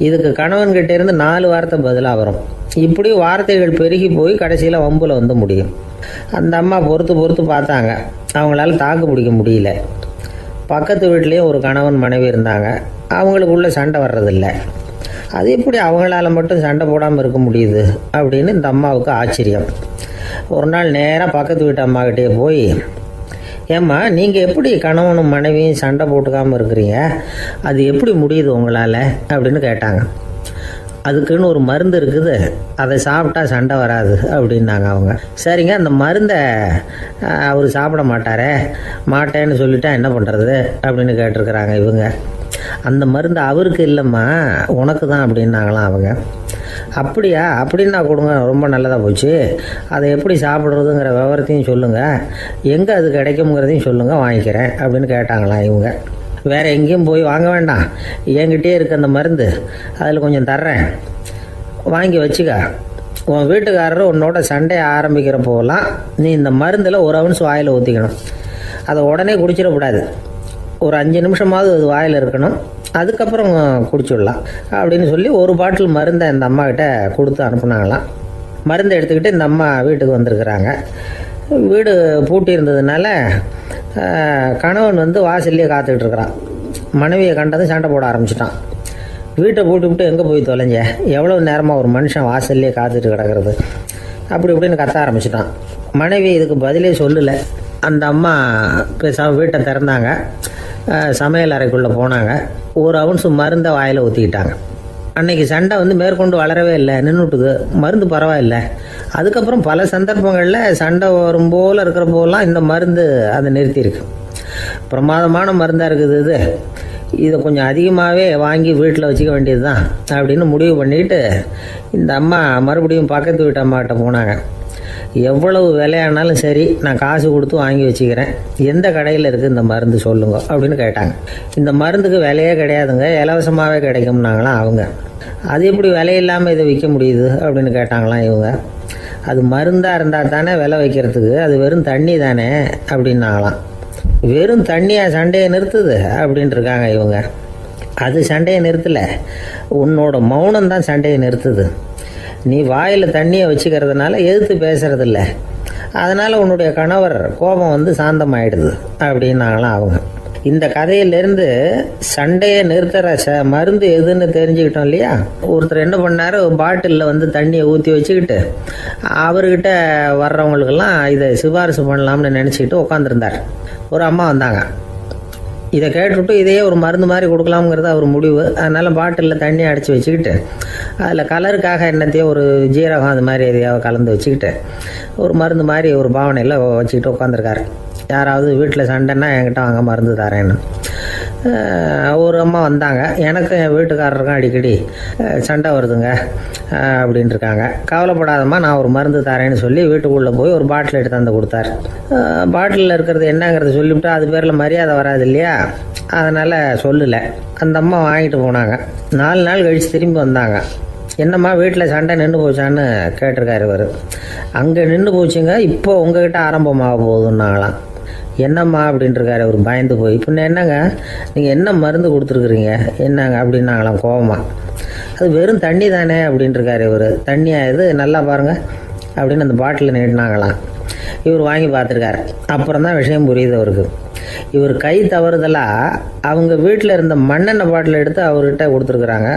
இதுக்கு கணவன்கிட்டேருந்து 4 வார்த்தை பதிலாக வரும். இப்படி வார்த்தைகள் பெருகி போய் கடைசியில் வம்பில் வந்து முடியும். அந்த அம்மா பொறுத்து பார்த்தாங்க, அவங்களால தாக்கு பிடிக்க முடியல. பக்கத்து வீட்லேயே ஒரு கணவன் மனைவி இருந்தாங்க, அவங்களுக்குள்ள சண்டை வர்றதில்லை. அது எப்படி அவங்களால மட்டும் சண்டை போடாமல் இருக்க முடியுது அப்படின்னு இந்த அம்மாவுக்கு ஆச்சரியம். ஒரு நாள் நேராக பக்கத்து வீட்டு அம்மாக்கிட்டே போய், ஏம்மா நீங்கள் எப்படி கணவனும் மனைவியும் சண்டை போட்டுக்காமல் இருக்கிறீங்க, அது எப்படி முடியுது உங்களால் அப்படின்னு கேட்டாங்க. அதுக்குன்னு ஒரு மருந்து இருக்குது, அதை சாப்பிட்டா சண்டை வராது அப்படின்னாங்க அவங்க. சரிங்க, அந்த மருந்தை அவர் சாப்பிட மாட்டேன்னு சொல்லிட்டா என்ன பண்ணுறது அப்படின்னு கேட்டிருக்கிறாங்க இவங்க. அந்த மருந்து அவருக்கு இல்லைம்மா, உனக்கு தான் அப்படின்னாங்களாம் அவங்க. அப்படியா, அப்படின்னா கொடுங்க, ரொம்ப நல்லதாக போச்சு. அதை எப்படி சாப்பிட்றதுங்கிற விவரத்தையும் சொல்லுங்கள், எங்கே அது கிடைக்குங்கிறதையும் சொல்லுங்கள், வாங்கிக்கிறேன் அப்படின்னு கேட்டாங்களாம் இவங்க. வேறு எங்கேயும் போய் வாங்க வேண்டாம், என்கிட்டே இருக்க அந்த மருந்து அதில் கொஞ்சம் தர்றேன், வாங்கி வச்சுக்க. உன் வீட்டுக்காரர் உன்னோட சண்டையை ஆரம்பிக்கிறப்போலாம் நீ இந்த மருந்தில் ஒரு அவுன்ஸ் வாயில் ஊற்றிக்கணும். அதை உடனே குடிச்சிடக்கூடாது, ஒரு 5 நிமிஷமாவது அது வாயில் இருக்கணும், அதுக்கப்புறம் குடிச்சிடலாம் அப்படின்னு சொல்லி ஒரு பாட்டில் மருந்தை இந்த அம்மாக்கிட்ட கொடுத்து அனுப்புனாங்களாம். மருந்தை எடுத்துக்கிட்டு இந்த அம்மா வீட்டுக்கு வந்திருக்கிறாங்க. வீடு பூட்டி இருந்ததுனால கணவன் வந்து வாசல்லையே காத்துக்கிட்டு இருக்கிறான். மனைவியை கண்டதும் சண்டை போட ஆரம்பிச்சிட்டான். வீட்டை பூட்டி விட்டு எங்கே போய் தொலைஞ்ச, எவ்வளோ நேரமாக ஒரு மனுஷன் வாசல்லையே காத்துட்டு கிடக்கிறது அப்படி இப்படின்னு கத்த ஆரம்பிச்சிட்டான். மனைவி இதுக்கு பதிலே சொல்லலை. அந்த அம்மா பேசாமல் வீட்டை திறந்தாங்க, சமையல் அறைக்குள்ளே போனாங்க, ஒரு அவுன்ஸ் மருந்தை வாயில் ஊற்றிக்கிட்டாங்க. அன்னைக்கு சண்டை வந்து மேற்கொண்டு வளரவே இல்லை, நின்றுட்டுது. மருந்து பரவாயில்லை. அதுக்கப்புறம் பல சந்தர்ப்பங்களில் சண்டை வரும் போல் இருக்கிற போலாம் இந்த மருந்து அதை நிறுத்தியிருக்கு. பிரமாதமான மருந்தாக இருக்குது இதை கொஞ்சம் அதிகமாகவே வாங்கி வீட்டில் வச்சுக்க வேண்டியது தான் அப்படின்னு முடிவு பண்ணிட்டு இந்த அம்மா மறுபடியும் பக்கத்து வீட்டு அம்மாக்கிட்ட போனாங்க. எவ்வளவு விலையானாலும் சரி, நான் காசு கொடுத்து வாங்கி வச்சுக்கிறேன், எந்த கடையில் இருக்குது இந்த மருந்து சொல்லுங்க அப்படின்னு கேட்டாங்க. இந்த மருந்துக்கு விலையே கிடையாதுங்க, இலவசமாகவே கிடைக்கும்னாங்களாம் அவங்க. அது எப்படி விலையில்லாமல் இதை விற்க முடியுது அப்படின்னு கேட்டாங்களாம் இவங்க. அது மருந்தாக இருந்தால் தானே விலை வைக்கிறதுக்கு, அது வெறும் தண்ணி தானே அப்படின்னாங்களாம். வெறும் தண்ணியாக சண்டையை நிறுத்துது அப்படின்ட்டு இருக்காங்க இவங்க. அது சண்டையை நிறுத்தலை, உன்னோட மௌனம் தான் சண்டையை நிறுத்துது. நீ வாயில் தண்ணியை வச்சுக்கிறதுனால எதிர்த்து பேசுறதில்ல, அதனால் உன்னுடைய கணவர் கோபம் வந்து சாந்தமாயிடுது அப்படின்னாங்களாம் அவங்க. இந்த கதையிலேருந்து சண்டையை நிறுத்துகிற மருந்து எதுன்னு தெரிஞ்சுக்கிட்டோம் இல்லையா. ஒருத்தர் என்ன பண்ணார், பாட்டிலில் வந்து தண்ணியை ஊற்றி வச்சுக்கிட்டு அவர்கிட்ட வர்றவங்களுக்கெல்லாம் இதை சிபாரிசு பண்ணலாம்னு நினச்சிக்கிட்டு உட்காந்துருந்தார். ஒரு அம்மா வந்தாங்க. இதை கேட்டுவிட்டு இதையே ஒரு மருந்து மாதிரி கொடுக்கலாம்ங்கிறது அவர் முடிவு. அதனால் பாட்டிலில் தண்ணி அடைச்சி வச்சுக்கிட்டு அதில் கலருக்காக என்னத்தையும் ஒரு ஜீரகம் அது மாதிரி எதையாவது கலந்து வச்சுக்கிட்டு ஒரு மருந்து மாதிரி ஒரு பாவனையில் வச்சுக்கிட்டு உட்காந்துருக்காரு. யாராவது வீட்டில் சண்டைன்னா என்கிட்ட வாங்க மருந்து தரேன்னு. ஒரு அம்மா வந்தாங்க. எனக்கும் என் வீட்டுக்காரருக்கும் அடிக்கடி சண்டை வருதுங்க அப்படின்ட்டு இருக்காங்க. கவலைப்படாதம்மா, நான் ஒரு மருந்து தரேன்னு சொல்லி வீட்டுக்குள்ளே போய் ஒரு பாட்டில் எடுத்து வந்து கொடுத்தாரு. பாட்டிலில் இருக்கிறது என்னங்கிறத சொல்லிவிட்டு அது பேரில் மரியாதை வராது இல்லையா, அதனால் சொல்லலை. அந்த அம்மா வாங்கிட்டு போனாங்க. 4 நாள் கழித்து திரும்பி வந்தாங்க. என்னம்மா வீட்டில் சண்டை நின்று போச்சான்னு கேட்டிருக்காரு இவர். அங்கே நின்று போச்சுங்க, இப்போ உங்ககிட்ட ஆரம்பமாக போகுதுன்னாங்களாம். என்னம்மா அப்படின்ட்டுருக்காரு அவர் பயந்து போய். இப்போ என்னங்க நீங்கள் என்ன மருந்து கொடுத்துருக்குறீங்க என்னங்க அப்படின்னாங்களாம் கோவமாக. அது வெறும் தண்ணி தானே அப்படின்ட்டுருக்காரு இவர். தண்ணியாக இது நல்லா பாருங்கள் அப்படின்னு அந்த பாட்டிலில் நீட்டினாங்களாம். இவர் வாங்கி பார்த்துருக்காரு. அப்புறம் தான் விஷயம் புரியுது அவருக்கு. இவர் கை தவறுதலாக அவங்க வீட்டில் இருந்த மண்ணெண்ணெய் பாட்டில் எடுத்து அவர்கிட்ட கொடுத்துருக்குறாங்க.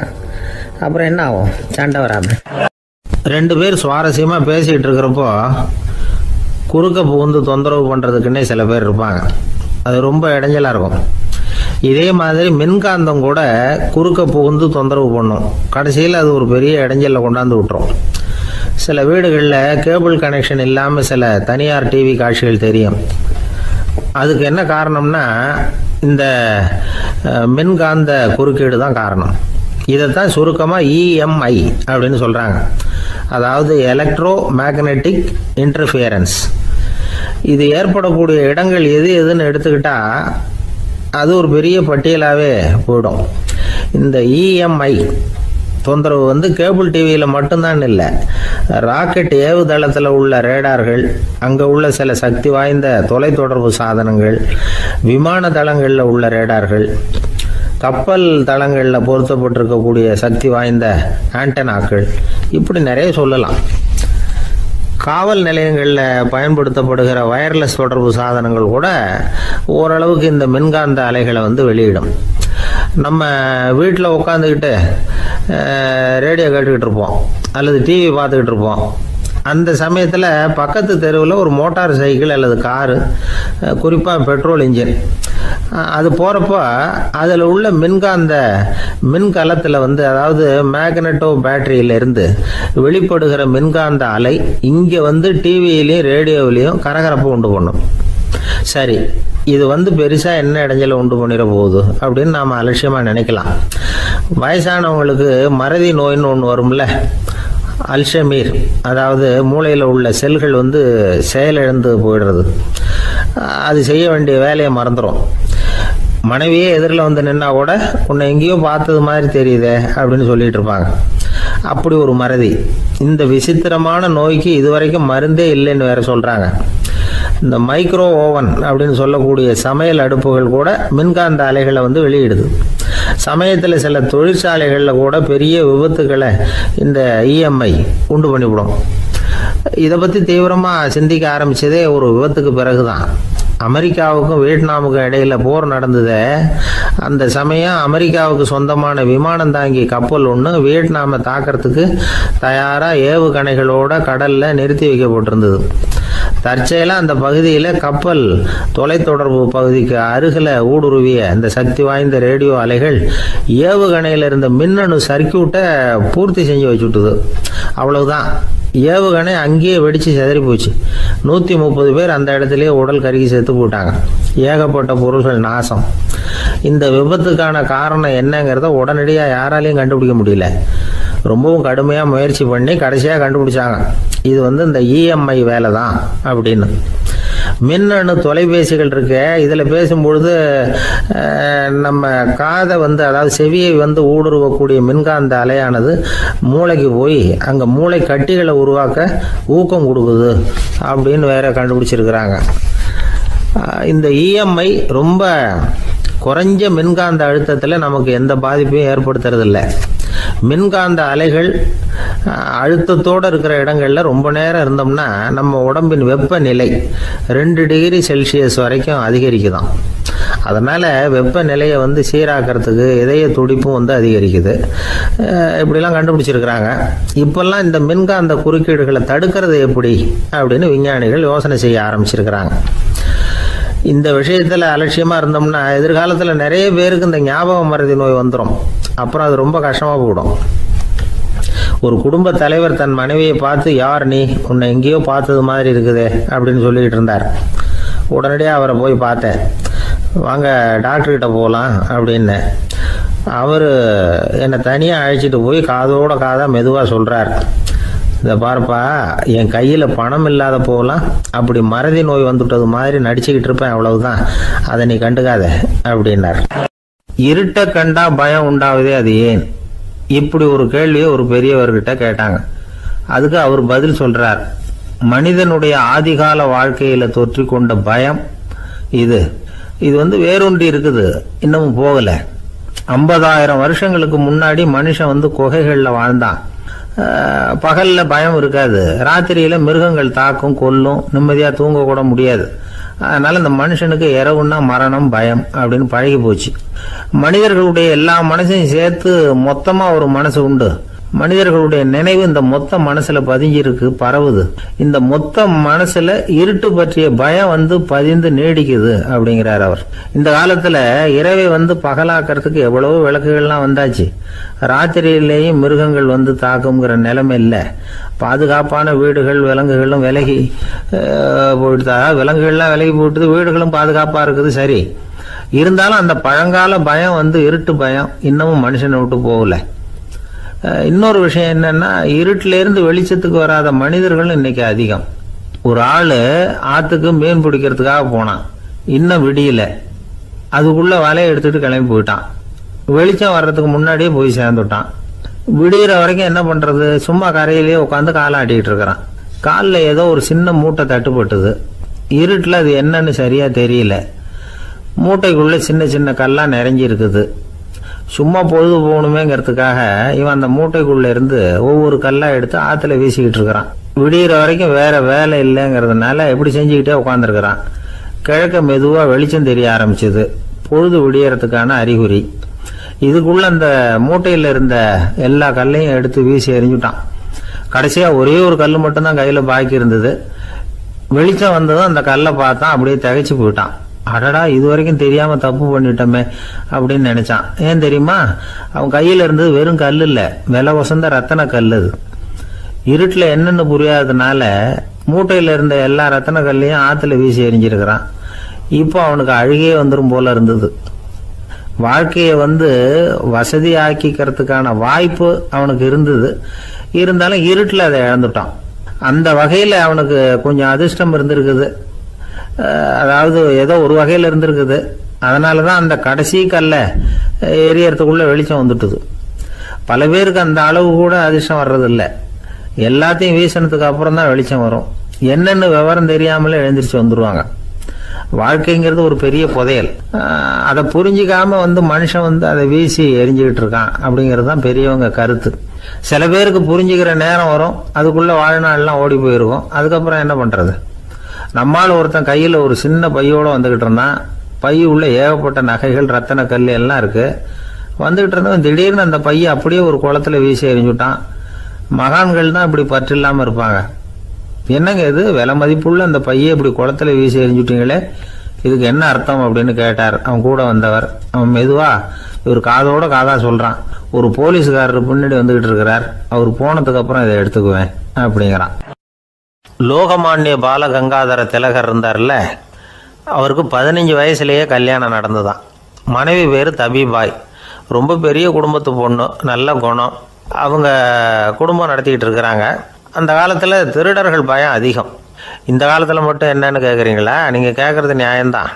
அப்புறம் என்ன ஆகும், சண்டை வராமல். 2 பேர் சுவாரஸ்யமாக பேசிகிட்டு இருக்கிறப்போ குறுக்க புகுந்து தொந்தரவு பண்ணுறதுக்குன்னே சில பேர் இருப்பாங்க. அது ரொம்ப இடைஞ்சலாக இருக்கும். இதே மாதிரி மின்காந்தம் கூட குறுக்க புகுந்து தொந்தரவு பண்ணும். கடைசியில் அது ஒரு பெரிய இடைஞ்சலில் கொண்டாந்து விட்டுரும். சில வீடுகளில் கேபிள் கனெக்ஷன் இல்லாமல் சில தனியார் டிவி காட்சிகள் தெரியும். அதுக்கு என்ன காரணம்னா இந்த மின்காந்த குறுக்கீடு தான் காரணம். இதைத்தான் சுருக்கமாக EMI அப்படின்னு சொல்கிறாங்க. அதாவது எலக்ட்ரோ மேக்னெட்டிக் இன்டர்ஃபியரன்ஸ். இது ஏற்படக்கூடிய இடங்கள் எது எதுன்னு எடுத்துக்கிட்டால் அது ஒரு பெரிய பட்டியலாகவே போயிடும். இந்த EMI தொந்தரவு வந்து கேபிள் டிவியில் மட்டும்தான் இல்லை, ராக்கெட் ஏவுதளத்தில் உள்ள ரேடார்கள், அங்கே உள்ள சில சக்தி வாய்ந்த தொலைத்தொடர்பு சாதனங்கள், விமான தளங்களில் உள்ள ரேடார்கள், கப்பல் தளங்களில் பொருத்தப்பட்டிருக்கக்கூடிய சக்தி வாய்ந்த ஆண்டனாக்கள், இப்படி நிறைய சொல்லலாம். காவல் நிலையங்களில் பயன்படுத்தப்படுகிற வயர்லெஸ் தொடர்பு சாதனங்கள் கூட ஓரளவுக்கு இந்த மின்காந்த அலைகளை வந்து வெளியிடும். நம்ம வீட்டில் உட்காந்துக்கிட்டு ரேடியோ கேட்டுக்கிட்டு இருப்போம் அல்லது டிவி பார்த்துக்கிட்டு இருப்போம். அந்த சமயத்தில் பக்கத்து தெருவில் ஒரு மோட்டார் சைக்கிள் அல்லது காரு, குறிப்பாக பெட்ரோல் இன்ஜின், அது போகிறப்போ அதில் உள்ள மின்கலத்தில் வந்து அதாவது மேக்னட்டோ பேட்டரியிலிருந்து வெளிப்படுகிற மின்காந்த அலை இங்கே வந்து டிவியிலையும் ரேடியோவிலையும் கரகரப்பை உண்டு பண்ணும். சரி, இது வந்து பெருசாக என்ன இடைஞ்சலை உண்டு பண்ணிட போகுது அப்படின்னு நாம் அலட்சியமாக நினைக்கலாம். வயசானவங்களுக்கு மறதி நோயின்னு ஒன்று வரும்ல, அல்ஷமீர், அதாவது மூளையில் உள்ள செல்கள் வந்து செயலிழந்து போயிடுறது. அது செய்ய வேண்டிய வேலையை மறந்துடும். மனைவியே எதிரில் வந்து நின்னா கூட உன்னை எங்கேயோ பார்த்தது மாதிரி தெரியுதே அப்படின்னு சொல்லிட்டு இருப்பாங்க. அப்படி ஒரு மறதி. இந்த விசித்திரமான நோய்க்கு இதுவரைக்கும் மருந்தே இல்லைன்னு வேற சொல்கிறாங்க. இந்த மைக்ரோ ஓவன் அப்படின்னு சொல்லக்கூடிய சமையல் அடுப்புகள் கூட மின்காந்த அலைகளை வந்து வெளியிடுது. சமயத்தில் சில தொழிற்சாலைகளில் கூட பெரிய விபத்துக்களை இந்த EMI உண்டு பண்ணிவிடும். இதை பற்றி தீவிரமாக சிந்திக்க ஆரம்பித்ததே ஒரு விபத்துக்கு பிறகு தான். அமெரிக்காவுக்கும் வியட்நாமுக்கும் இடையில போர் நடந்தது. அந்த சமயம் அமெரிக்காவுக்கு சொந்தமான விமானம் தாங்கி கப்பல் ஒன்று வியட்நாமை தாக்கிறதுக்கு தயாராக ஏவுகணைகளோட கடலில் நிறுத்தி வைக்கப்பட்டிருந்தது. தற்செயலாக அந்த பகுதியில் கப்பல் தொலைத்தொடர்பு பகுதிக்கு அருகில் ஊடுருவிய இந்த சக்தி வாய்ந்த ரேடியோ அலைகள் ஏவுகணையில் இருந்த மின்னணு சர்க்கியூட்டை பூர்த்தி செஞ்சு வச்சுட்டுது. அவ்வளவுதான், ஏவுகணை அங்கேயே வெடித்து சிதறி போச்சு. 130 பேர் அந்த இடத்துலயே உடல் கருகி செத்து போட்டாங்க. ஏகப்பட்ட பொருள்கள் நாசம். இந்த விபத்துக்கான காரணம் என்னங்கிறத உடனடியாக யாராலையும் கண்டுபிடிக்க முடியல. ரொம்பவும் கடுமையாக முயற்சி பண்ணி கடைசியாக கண்டுபிடிச்சாங்க, இது வந்து இந்த EMI வேலை தான் அப்படின்னு. மின்னணு தொலைபேசிகள் இருக்கு, இதில் பேசும்பொழுது நம்ம காதை வந்து அதாவது செவியை வந்து ஊடுருவக்கூடிய மின்காந்த அலையானது மூளைக்கு போய் அங்கே மூளை கட்டிகளை உருவாக்க ஊக்கம் கொடுக்குது அப்படின்னு வேற கண்டுபிடிச்சிருக்கிறாங்க. இந்த இஎம்ஐ ரொம்ப குறைஞ்ச மின்காந்த அழுத்தத்தில் நமக்கு எந்த பாதிப்பையும் ஏற்படுத்துறதில்லை. மின்காந்த அலைகள் அழுத்தத்தோடு இருக்கிற இடங்களில் ரொம்ப நேரம் இருந்தோம்னா நம்ம உடம்பின் வெப்பநிலை 2 டிகிரி செல்சியஸ் வரைக்கும் அதிகரிக்குதாம். அதனால் வெப்பநிலையை சீராக்கிறதுக்கு இதய துடிப்பும் அதிகரிக்குது. இப்படிலாம் கண்டுபிடிச்சிருக்கிறாங்க. இப்போல்லாம் இந்த மின்காந்த குறுக்கீடுகளை தடுக்கிறது எப்படி அப்படின்னு விஞ்ஞானிகள் யோசனை செய்ய ஆரம்பிச்சிருக்கிறாங்க. இந்த விஷயத்தில் அலட்சியமாக இருந்தோம்னா எதிர்காலத்தில் நிறைய பேருக்கு இந்த ஞாபக மறதி நோய் வந்துடும். அப்புறம் அது ரொம்ப கஷ்டமாக போயிடும். ஒரு குடும்ப தலைவர் தன் மனைவியை பார்த்து, யார் நீ, உன்னை எங்கேயோ பார்த்தது மாதிரி இருக்குதே அப்படின்னு சொல்லிக்கிட்டு இருந்தார். உடனடியாக அவரை போய் பார்த்தேன். வாங்க டாக்டர்கிட்ட போகலாம் அப்படின்னு. அவர் என்னை தனியாக அழைச்சிட்டு போய் காதோட காதாக மெதுவாக சொல்கிறார், இதை பாருப்பா, என் கையில் பணம் இல்லாத போகலாம் அப்படி மறதி நோய் வந்துட்டது மாதிரி நடிச்சுக்கிட்டு இருப்பேன், அவ்வளவுதான், அதை நீ கண்டுக்காத அப்படின்னார். இருட்ட கண்டா பயம் உண்டாவதே அது ஏன்? இப்படி ஒரு கேள்வியை ஒரு பெரியவர்கிட்ட கேட்டாங்க. அதுக்கு அவர் பதில் சொல்றார், மனிதனுடைய ஆதிகால வாழ்க்கையில தொற்றிக்கொண்ட பயம் இது வேரூன்றி இருக்குது, இன்னமும் போகல. 50,000 வருஷங்களுக்கு முன்னாடி மனுஷன் குகைகளில் வாழ்ந்தான். பகல்ல பயம் இருக்காது, ராத்திரியில மிருகங்கள் தாக்கும் கொல்லும், நிம்மதியா தூங்க கூட முடியாது. அதனால இந்த மனுஷனுக்கு இரவுன்னா மரணம் பயம் அப்படின்னு பழகி போச்சு. மனிதர்களுடைய எல்லா மனசையும் சேர்த்து மொத்தமா ஒரு மனசு உண்டு. மனிதர்களுடைய நினைவு இந்த மொத்த மனசுல பதிஞ்சிருக்கு, பரவுது. இந்த மொத்த மனசுல இருட்டு பற்றிய பயம் பதிந்து நீடிக்குது அப்படிங்கிறார் அவர். இந்த காலத்துல இரவை பகலாக்கிறதுக்கு எவ்வளவோ விளக்குகள்லாம் வந்தாச்சு. ராத்திரியிலேயும் மிருகங்கள் தாக்குங்கிற நிலைமை இல்லை. பாதுகாப்பான வீடுகள் விலங்குகளும் விலகி போயிட்டு, விலங்குகள்லாம் விலகி போயிட்டு, வீடுகளும் பாதுகாப்பா இருக்குது. சரி, இருந்தாலும் அந்த பழங்கால பயம் இருட்டு பயம் இன்னமும் மனுஷனை விட்டு போகல. இன்னொரு விஷயம் என்னன்னா, இருட்டில இருந்து வெளிச்சத்துக்கு வராத மனிதர்கள் இன்னைக்கு அதிகம். ஒரு ஆளு ஆத்துக்கு மீன் பிடிக்கிறதுக்காக போனான், இன்னும் விடியல, அதுக்குள்ள வலையை எடுத்துட்டு கிளம்பி போயிட்டான். வெளிச்சம் வர்றதுக்கு முன்னாடியே போய் சேர்ந்துட்டான். விடிகிற வரைக்கும் என்ன பண்றது, சும்மா கரையிலேயே உட்காந்து காலாட்டிக்கிட்டு இருக்கிறான். காலில் ஏதோ ஒரு சின்ன மூட்டை தட்டுப்பட்டுது. இருட்டில் அது என்னன்னு சரியா தெரியல. மூட்டைக்குள்ள சின்ன சின்ன கல்லாம் நிறைஞ்சி இருக்குது. சும்மா பொழுது போகணுமேங்கிறதுக்காக இவன் அந்த மூட்டைக்குள்ள இருந்து ஒவ்வொரு கல்லா எடுத்து ஆத்துல வீசிக்கிட்டு இருக்கிறான். விடிகிற வரைக்கும் வேற வேலை இல்லைங்கிறதுனால எப்படி செஞ்சுக்கிட்டே உட்காந்துருக்கிறான். கிழக்க மெதுவா வெளிச்சம் தெரிய ஆரம்பிச்சது. பொழுது விடியறதுக்கான அறிகுறி. இதுக்குள்ள அந்த மூட்டையில இருந்த எல்லா கல்லையும் எடுத்து வீசி எறிஞ்சுட்டான். கடைசியா ஒரே ஒரு கல் மட்டும்தான் கையில பாக்கி இருந்தது. வெளிச்சம் வந்ததும் அந்த கல்லை பார்த்தான், அப்படியே திகைச்சு போயிட்டான். அடடா, இது வரைக்கும் தெரியாம தப்பு பண்ணிட்டோமே அப்படின்னு நினைச்சான். ஏன் தெரியுமா, அவன் கையில இருந்தது வெறும் கல் இல்ல, விலை வசந்த ரத்தன கல். அது இருட்டுல என்னன்னு புரியாததுனால மூட்டையில இருந்த எல்லா ரத்தன கல்லையும் ஆத்துல வீசி எறிஞ்சிருக்கிறான். இப்போ அவனுக்கு அழுகே வந்துடும் போல இருந்தது. வாழ்க்கையை வசதி ஆக்கிக்கிறதுக்கான வாய்ப்பு அவனுக்கு இருந்தது. இருந்தாலும் இருட்டுல அதை இழந்துட்டான். அந்த வகையில அவனுக்கு கொஞ்சம் அதிர்ஷ்டம் இருந்திருக்குது. அதாவது ஏதோ ஒரு வகையில இருந்திருக்குது. அதனாலதான் அந்த கடைசி கல்ல எரியறதுக்குள்ள வெளிச்சம் வந்துட்டுது. பல பேருக்கு அந்த அளவு கூட அதிர்ஷ்டம் வர்றதில்லை. எல்லாத்தையும் வீசினதுக்கு அப்புறம் தான் வெளிச்சம் வரும். என்னன்னு விவரம் தெரியாமலே எழுந்திரிச்சு வந்துருவாங்க. வாழ்க்கைங்கிறது ஒரு பெரிய புதையல். அதை புரிஞ்சிக்காம மனுஷன் அதை வீசி எரிஞ்சுக்கிட்டு இருக்கான் அப்படிங்கிறது தான் பெரியவங்க கருத்து. சில பேருக்கு புரிஞ்சுக்கிற நேரம் வரும், அதுக்குள்ள வாழ்நாள்லாம் ஓடி போயிருக்கும். அதுக்கப்புறம் என்ன பண்றது? நம்மால் ஒருத்தன் கையில ஒரு சின்ன பையோட வந்துகிட்டு இருந்தான். பை உள்ள ஏகப்பட்ட நகைகள், ரத்தன கல் எல்லாம் இருக்கு. வந்துகிட்டு இருந்தவன் திடீர்னு அந்த பையை அப்படியே ஒரு குளத்துல வீசி எறிஞ்சுட்டான். மகான்கள் தான் இப்படி பற்று இல்லாம இருப்பாங்க. என்னங்க இது, விலை மதிப்புள்ள அந்த பையை இப்படி குளத்துல வீசி எறிஞ்சுட்டீங்களே, இதுக்கு என்ன அர்த்தம் அப்படின்னு கேட்டார் அவன் கூட வந்தவர். அவன் மெதுவா இவர் காதோட காதா சொல்றான், ஒரு போலீஸ்காரர் பின்னாடி வந்துகிட்டு இருக்கிறார், அவர் போனதுக்கு அப்புறம் இதை எடுத்துக்குவேன் அப்படிங்கிறான். லோகமானிய பால கங்காதர திலகர் இருந்தார்ல, அவருக்கு 15 வயசுலேயே கல்யாணம் நடந்துதான். மனைவி பேர் தபிபாய். ரொம்ப பெரிய குடும்பத்து பொண்ணு, நல்ல குணம். அவங்க குடும்பம் நடத்திக்கிட்டு இருக்கிறாங்க. அந்த காலத்தில் திருடர்கள் பயம் அதிகம். இந்த காலத்தில் மட்டும் என்னன்னு கேட்குறீங்களா? நீங்கள் கேட்குறது நியாயம்தான்.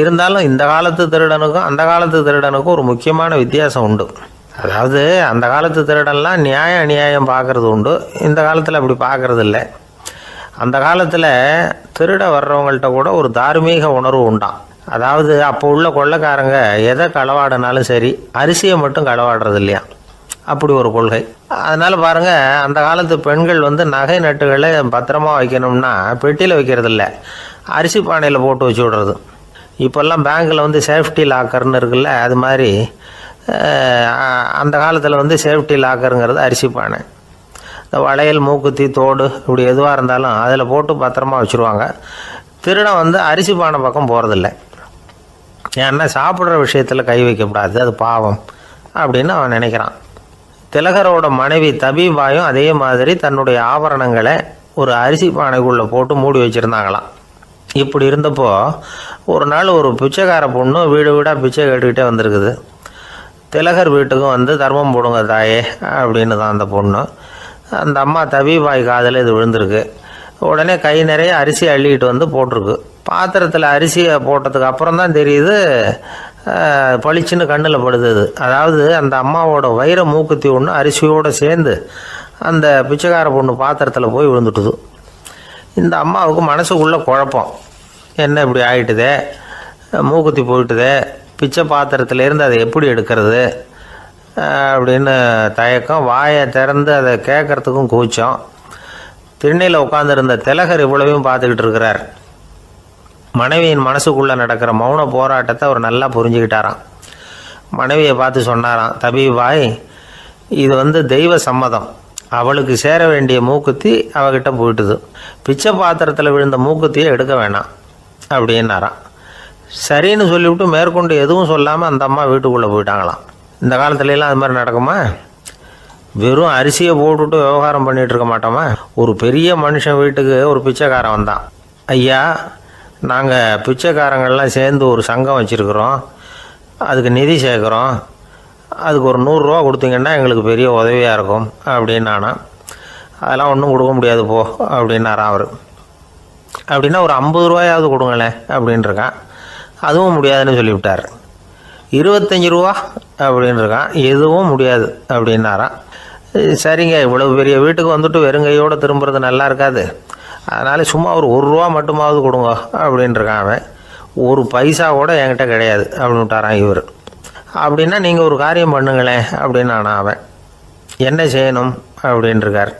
இருந்தாலும் இந்த காலத்து திருடனுக்கும் அந்த காலத்து திருடனுக்கும் ஒரு முக்கியமான வித்தியாசம் உண்டு. அதாவது அந்த காலத்து திருடன்லாம் நியாயம் அநியாயம் பார்க்கறது உண்டு, இந்த காலத்தில் அப்படி பார்க்கறது இல்லை. அந்த காலத்தில் திருட வர்றவங்கள்ட்ட கூட ஒரு தார்மீக உணர்வு உண்டாம். அதாவது அப்போ உள்ள கொள்ளைக்காரங்க எதை களவாடினாலும் சரி, அரிசியை மட்டும் களவாடுறது இல்லையா, அப்படி ஒரு கொள்கை. அதனால் பாருங்கள், அந்த காலத்து பெண்கள் நகை நட்டுகளை பத்திரமா வைக்கணும்னா பெட்டியில் வைக்கிறது இல்லை, அரிசி பானையில் போட்டு வச்சு விடுறது. இப்போல்லாம் பேங்க்கில் சேஃப்டி லாக்கர்னு இருக்குல்ல, அது மாதிரி அந்த காலத்தில் சேஃப்டி லாக்கருங்கிறது அரிசி பானை. இந்த வளையல், மூக்குத்தி, தோடு இப்படி எதுவாக இருந்தாலும் அதில் போட்டு பத்திரமா வச்சுருவாங்க. திருடன் அரிசி பானை பக்கம் போகிறதில்ல. ஏன்னா சாப்பிட்ற விஷயத்தில் கை வைக்கக்கூடாது, அது பாவம் அப்படின்னு அவன் நினைக்கிறான். திலகரோட மனைவி தபீபாயும் அதே மாதிரி தன்னுடைய ஆபரணங்களை ஒரு அரிசி பானைக்குள்ளே போட்டு மூடி வச்சுருந்தாங்களாம். இப்படி இருந்தப்போ ஒரு நாள் ஒரு பிச்சைக்கார பொண்ணு வீடு வீடாக பிச்சை கேட்டுக்கிட்டே வந்திருக்குது. திலகர் வீட்டுக்கும் தர்மம் போடுங்க தாயே அப்படின்னு தான் அந்த பொண்ணு. அந்த அம்மா தபீபாய் காதில் இது விழுந்திருக்கு. உடனே கை நிறைய அரிசி அள்ளிக்கிட்டு போட்டிருக்கு. பாத்திரத்தில் அரிசியை போட்டதுக்கு அப்புறம் தான் தெரியுது, பளிச்சுன்னு கண்ணில் படுது. அதாவது அந்த அம்மாவோட வைர மூக்குத்தி ஒன்று அரிசியோடு சேர்ந்து அந்த பிச்சைக்கார பொண்ணு பாத்திரத்தில் போய் விழுந்துட்டுது. இந்த அம்மாவுக்கு மனசுக்குள்ளே குழப்பம், என்ன இப்படி ஆகிட்டுதே, மூக்குத்தி போயிட்டுதே, பிச்சை பாத்திரத்துலேருந்து அதை எப்படி எடுக்கிறது அப்படின்னு தயக்கம். வாயை திறந்து அதை கேட்கறதுக்கும் கூச்சம். திண்ணையில் உட்காந்துருந்த திலகர் இவ்வளவையும் பார்த்துக்கிட்டு இருக்கிறார். மனைவியின் மனசுக்குள்ளே நடக்கிற மௌன போராட்டத்தை அவர் நல்லா புரிஞ்சுக்கிட்டாராம். மனைவியை பார்த்து சொன்னாராம், தபீபாய், இது தெய்வ சம்மதம், அவளுக்கு சேர வேண்டிய மூக்குத்தி அவகிட்ட போயிட்டுது, பிச்சை பாத்திரத்தில் விழுந்த மூக்குத்தியை எடுக்க வேணாம் அப்படின்னாராம். சரின்னு சொல்லிவிட்டு மேற்கொண்டு எதுவும் சொல்லாமல் அந்த அம்மா வீட்டுக்குள்ளே போயிட்டாங்களாம். இந்த காலத்துலலாம் அது மாதிரி நடக்குமா? வெறும் அரிசியை போட்டுவிட்டு விவகாரம் பண்ணிகிட்டு இருக்க மாட்டோமா? ஒரு பெரிய மனுஷன் வீட்டுக்கு ஒரு பிச்சைக்காரன் வந்தான். ஐயா, நாங்கள் பிச்சைக்காரங்கள்லாம் சேர்ந்து ஒரு சங்கம் வச்சுருக்குறோம், அதுக்கு நிதி சேர்க்குறோம், அதுக்கு ஒரு 100 ரூபா கொடுத்தீங்கன்னா எங்களுக்கு பெரிய உதவியாக இருக்கும் அப்படின்னானா. அதெல்லாம் ஒன்றும் கொடுக்க முடியாது போ அப்படின்னாரான் அவர். அப்படின்னா ஒரு 50 ரூபாயாவது கொடுங்களேன் அப்படின்ட்டுருக்கான். அதுவும் முடியாதுன்னு சொல்லிவிட்டார். 25 ரூபா அப்படின்ட்டுருக்கான். எதுவும் முடியாது அப்படின்னாரான். சரிங்க, இவ்வளவு பெரிய வீட்டுக்கு வெறுங்கையோடு திரும்புறது நல்லா இருக்காது, அதனால் சும்மா ஒரு 1 ரூபா மட்டுமாவது கொடுங்க அப்படின்ட்டுருக்கான் அவன். ஒரு பைசா கூட என்கிட்ட கிடையாது அப்படின்னு விட்டாரான் இவர். அப்படின்னா நீங்கள் ஒரு காரியம் பண்ணுங்களேன் அப்படின்னானா அவன். என்ன செய்யணும் அப்படின்ட்டுருக்கார்.